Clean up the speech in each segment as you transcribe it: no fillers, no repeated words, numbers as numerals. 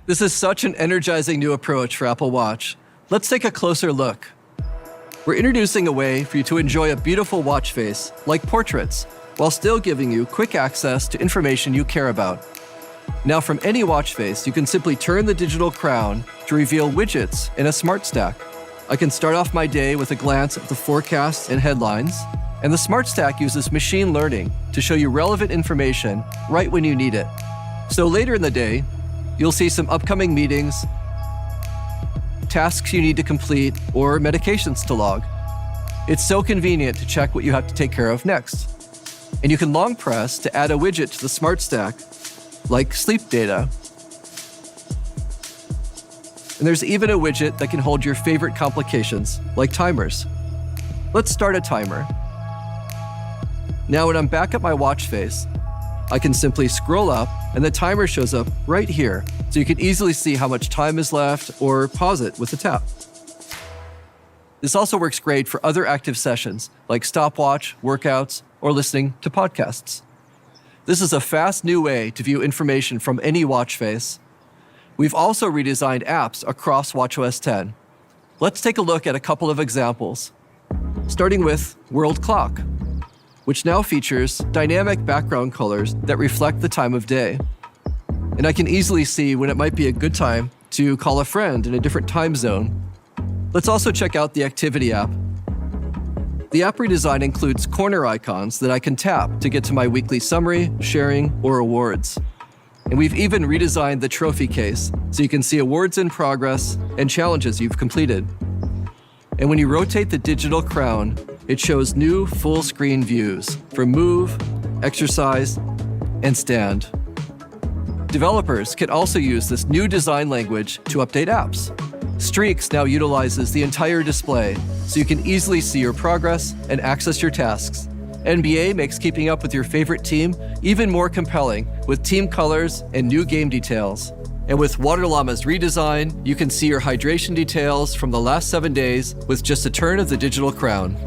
This is such an energizing new approach for Apple Watch. Let's take a closer look. We're introducing a way for you to enjoy a beautiful watch face, like portraits, while still giving you quick access to information you care about. Now from any watch face, you can simply turn the digital crown to reveal widgets in a smart stack. I can start off my day with a glance at the forecasts and headlines, and the smart stack uses machine learning to show you relevant information right when you need it. So later in the day, you'll see some upcoming meetings, tasks you need to complete, or medications to log. It's so convenient to check what you have to take care of next. And you can long press to add a widget to the smart stack, like sleep data. And there's even a widget that can hold your favorite complications, like timers. Let's start a timer. Now when I'm back at my watch face, I can simply scroll up and the timer shows up right here, so you can easily see how much time is left or pause it with a tap. This also works great for other active sessions, like stopwatch, workouts, or listening to podcasts. This is a fast new way to view information from any watch face. We've also redesigned apps across watchOS 10. Let's take a look at a couple of examples, starting with World Clock, which now features dynamic background colors that reflect the time of day. And I can easily see when it might be a good time to call a friend in a different time zone. Let's also check out the Activity app. The app redesign includes corner icons that I can tap to get to my weekly summary, sharing, or awards. And we've even redesigned the trophy case so you can see awards in progress and challenges you've completed. And when you rotate the digital crown, it shows new full-screen views for move, exercise, and stand. Developers can also use this new design language to update apps. Streaks now utilizes the entire display, so you can easily see your progress and access your tasks. NBA makes keeping up with your favorite team even more compelling with team colors and new game details. And with Water Llama's redesign, you can see your hydration details from the last 7 days with just a turn of the digital crown.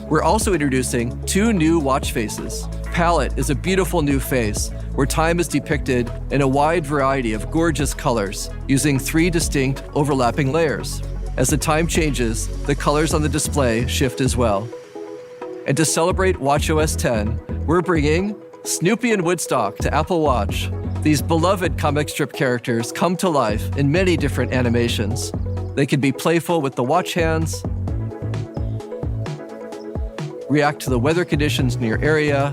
We're also introducing 2 new watch faces. Palette is a beautiful new face where time is depicted in a wide variety of gorgeous colors using 3 distinct overlapping layers. As the time changes, the colors on the display shift as well. And to celebrate watchOS 10, we're bringing Snoopy and Woodstock to Apple Watch. These beloved comic strip characters come to life in many different animations. They can be playful with the watch hands, react to the weather conditions in your area,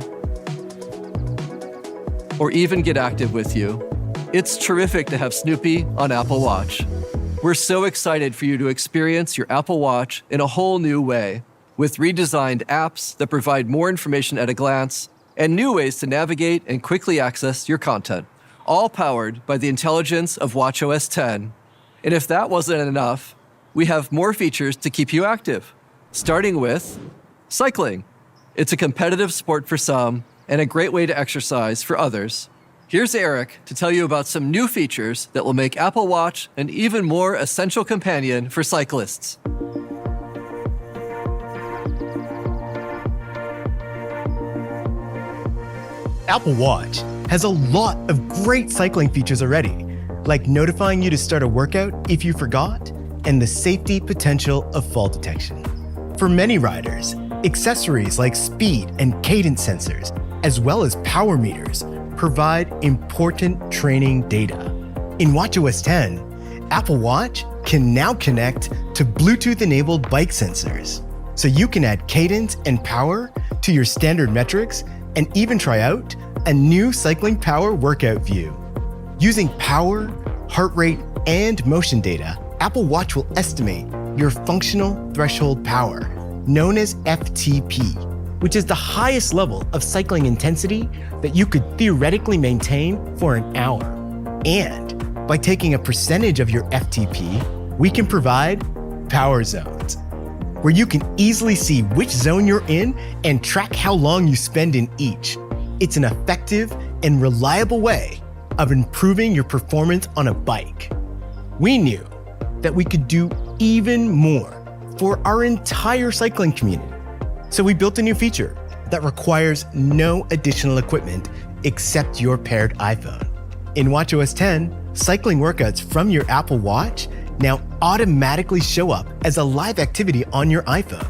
or even get active with you. It's terrific to have Snoopy on Apple Watch. We're so excited for you to experience your Apple Watch in a whole new way, with redesigned apps that provide more information at a glance and new ways to navigate and quickly access your content, all powered by the intelligence of watchOS 10. And if that wasn't enough, we have more features to keep you active, starting with cycling. It's a competitive sport for some and a great way to exercise for others. Here's Eric to tell you about some new features that will make Apple Watch an even more essential companion for cyclists. Apple Watch has a lot of great cycling features already, like notifying you to start a workout if you forgot, and the safety potential of fall detection. For many riders, accessories like speed and cadence sensors, as well as power meters, provide important training data. In watchOS 10, Apple Watch can now connect to Bluetooth-enabled bike sensors, so you can add cadence and power to your standard metrics and even try out a new cycling power workout view. Using power, heart rate, and motion data, Apple Watch will estimate your functional threshold power, known as FTP, which is the highest level of cycling intensity that you could theoretically maintain for an hour. And by taking a percentage of your FTP, we can provide power zones, where you can easily see which zone you're in and track how long you spend in each. It's an effective and reliable way of improving your performance on a bike. We knew that we could do even more for our entire cycling community. So we built a new feature that requires no additional equipment except your paired iPhone. In watchOS 10, cycling workouts from your Apple Watch now automatically show up as a live activity on your iPhone.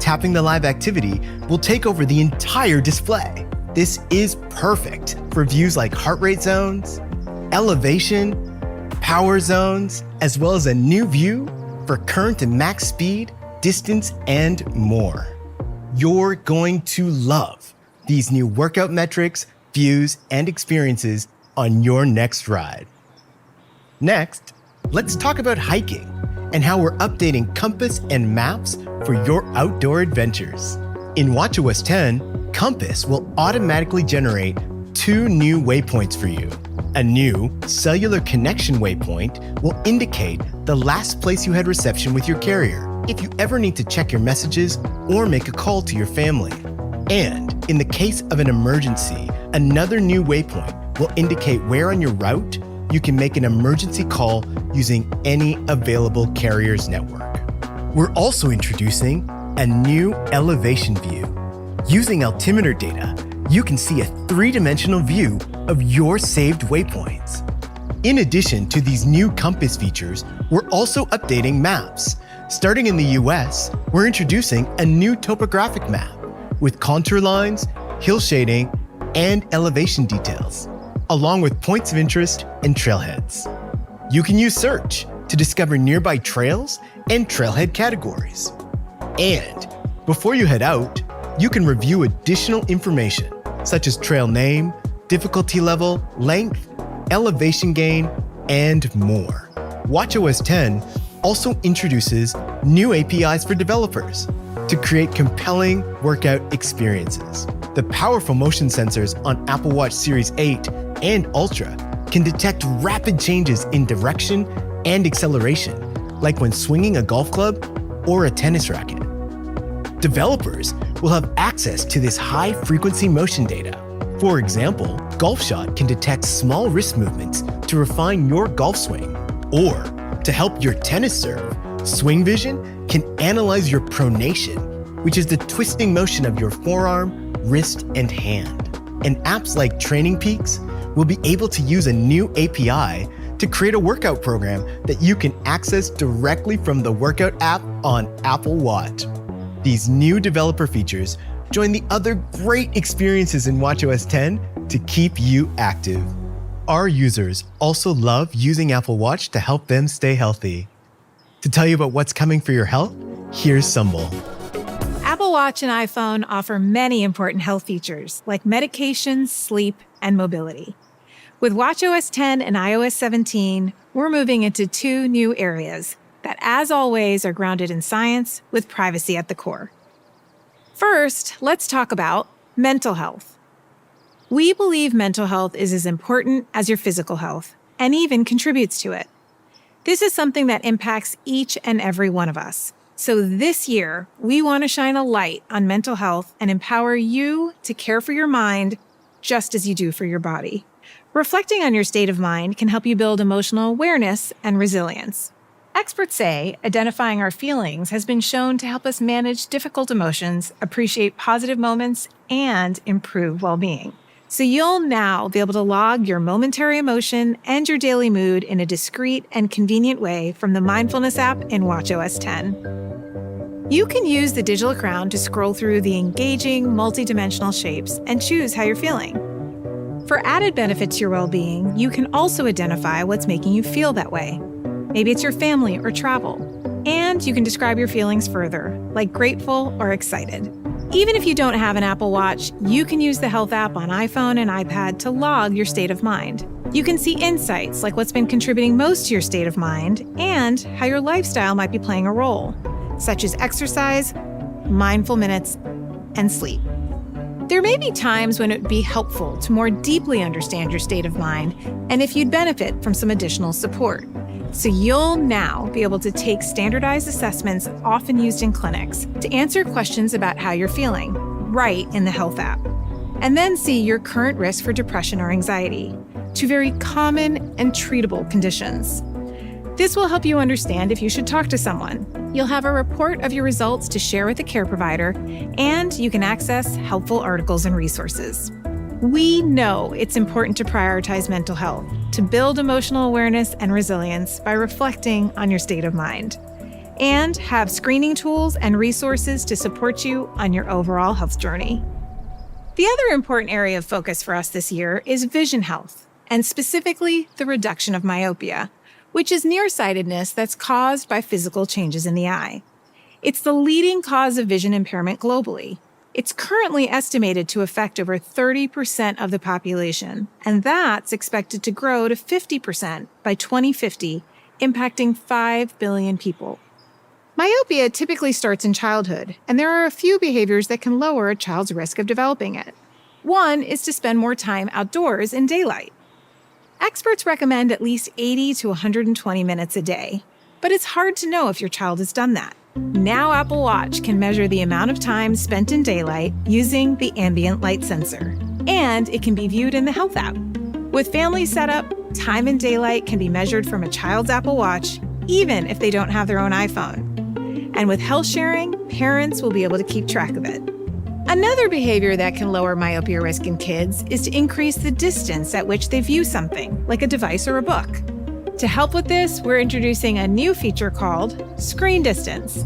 Tapping the live activity will take over the entire display. This is perfect for views like heart rate zones, elevation, power zones, as well as a new view for current and max speed, distance, and more. You're going to love these new workout metrics, views, and experiences on your next ride. Next, let's talk about hiking and how we're updating compass and maps for your outdoor adventures. In watchOS 10, Compass will automatically generate 2 new waypoints for you. A new cellular connection waypoint will indicate the last place you had reception with your carrier if you ever need to check your messages or make a call to your family. And in the case of an emergency, another new waypoint will indicate where on your route you can make an emergency call using any available carrier's network. We're also introducing a new elevation view. Using altimeter data, you can see a 3-dimensional view of your saved waypoints. In addition to these new compass features, we're also updating maps. Starting in the US, we're introducing a new topographic map with contour lines, hill shading, and elevation details, along with points of interest and trailheads. You can use search to discover nearby trails and trailhead categories. And before you head out, you can review additional information such as trail name, difficulty level, length, elevation gain, and more. watchOS 10 also introduces new APIs for developers to create compelling workout experiences. The powerful motion sensors on Apple Watch Series 8 and Ultra can detect rapid changes in direction and acceleration, like when swinging a golf club or a tennis racket. Developers will have access to this high-frequency motion data. For example, GolfShot can detect small wrist movements to refine your golf swing, or to help your tennis serve, Swing Vision can analyze your pronation, which is the twisting motion of your forearm, wrist, and hand. And apps like Training Peaks will be able to use a new API to create a workout program that you can access directly from the workout app on Apple Watch. These new developer features join the other great experiences in watchOS 10 to keep you active. Our users also love using Apple Watch to help them stay healthy. To tell you about what's coming for your health, here's Sumbul. Apple Watch and iPhone offer many important health features like medications, sleep, and mobility. With watchOS 10 and iOS 17, we're moving into 2 new areas that, as always, are grounded in science with privacy at the core. First, let's talk about mental health. We believe mental health is as important as your physical health and even contributes to it. This is something that impacts each and every one of us. So this year, we want to shine a light on mental health and empower you to care for your mind just as you do for your body. Reflecting on your state of mind can help you build emotional awareness and resilience. Experts say identifying our feelings has been shown to help us manage difficult emotions, appreciate positive moments, and improve well-being. So you'll now be able to log your momentary emotion and your daily mood in a discreet and convenient way from the Mindfulness app in watchOS 10. You can use the digital crown to scroll through the engaging, multidimensional shapes and choose how you're feeling. For added benefit to your well-being, you can also identify what's making you feel that way. Maybe it's your family or travel. And you can describe your feelings further, like grateful or excited. Even if you don't have an Apple Watch, you can use the Health app on iPhone and iPad to log your state of mind. You can see insights like what's been contributing most to your state of mind and how your lifestyle might be playing a role, such as exercise, mindful minutes, and sleep. There may be times when it would be helpful to more deeply understand your state of mind and if you'd benefit from some additional support. So you'll now be able to take standardized assessments often used in clinics to answer questions about how you're feeling, right in the Health app, and then see your current risk for depression or anxiety, 2 very common and treatable conditions. This will help you understand if you should talk to someone. You'll have a report of your results to share with a care provider, and you can access helpful articles and resources. We know it's important to prioritize mental health, to build emotional awareness and resilience by reflecting on your state of mind, and have screening tools and resources to support you on your overall health journey. The other important area of focus for us this year is vision health, and specifically the reduction of myopia, which is nearsightedness that's caused by physical changes in the eye. It's the leading cause of vision impairment globally. It's currently estimated to affect over 30% of the population, and that's expected to grow to 50% by 2050, impacting 5 billion people. Myopia typically starts in childhood, and there are a few behaviors that can lower a child's risk of developing it. One is to spend more time outdoors in daylight. Experts recommend at least 80 to 120 minutes a day, but it's hard to know if your child has done that. Now Apple Watch can measure the amount of time spent in daylight using the ambient light sensor, and it can be viewed in the Health app. With Family Setup, time in daylight can be measured from a child's Apple Watch, even if they don't have their own iPhone. And with health sharing, parents will be able to keep track of it. Another behavior that can lower myopia risk in kids is to increase the distance at which they view something, like a device or a book. To help with this, we're introducing a new feature called Screen Distance.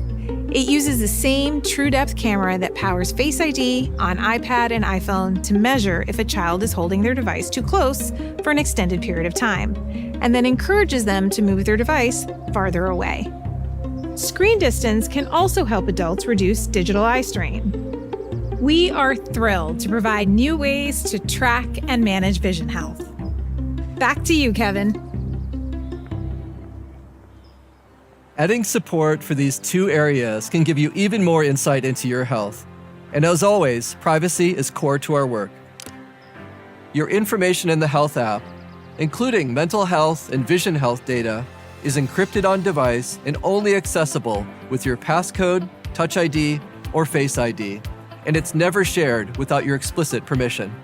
It uses the same true-depth camera that powers Face ID on iPad and iPhone to measure if a child is holding their device too close for an extended period of time, and then encourages them to move their device farther away. Screen distance can also help adults reduce digital eye strain. We are thrilled to provide new ways to track and manage vision health. Back to you, Kevin. Adding support for these two areas can give you even more insight into your health. And as always, privacy is core to our work. Your information in the Health app, including mental health and vision health data, is encrypted on device and only accessible with your passcode, Touch ID, or Face ID, and it's never shared without your explicit permission.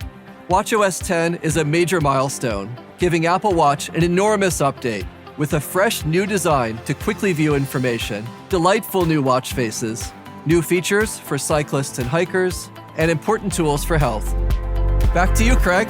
watchOS 10 is a major milestone, giving Apple Watch an enormous update with a fresh new design to quickly view information, delightful new watch faces, new features for cyclists and hikers, and important tools for health. Back to you, Craig.